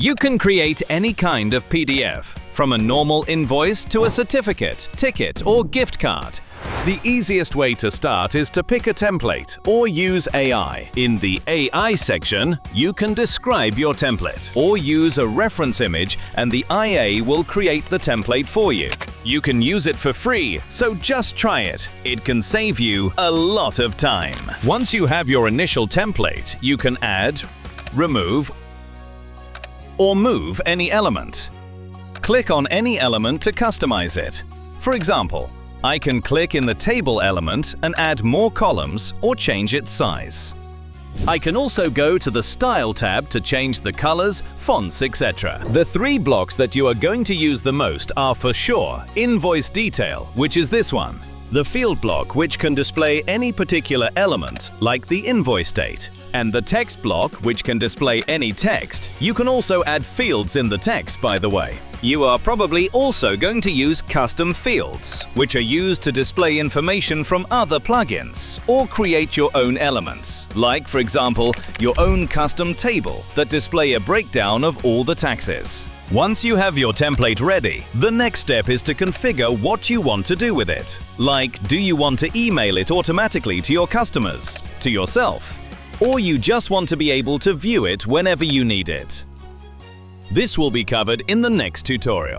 You can create any kind of PDF, from a normal invoice to a certificate, ticket, or gift card. The easiest way to start is to pick a template or use AI. In the AI section, you can describe your template or use a reference image and the IA will create the template for you. You can use it for free, so just try it. It can save you a lot of time. Once you have your initial template, you can add, remove, or move any element. Click on any element to customize it. For example, I can click in the table element and add more columns or change its size. I can also go to the Style tab to change the colors, fonts, etc. The three blocks that you are going to use the most are for sure Invoice Detail, which is this one, the Field block, which can display any particular element, like the invoice date, and the Text block, which can display any text. You can also add fields in the text, by the way. You are probably also going to use custom fields, which are used to display information from other plugins, or create your own elements, like, for example, your own custom table that display a breakdown of all the taxes. Once you have your template ready, the next step is to configure what you want to do with it. Like, do you want to email it automatically to your customers, to yourself, or you just want to be able to view it whenever you need it? This will be covered in the next tutorial.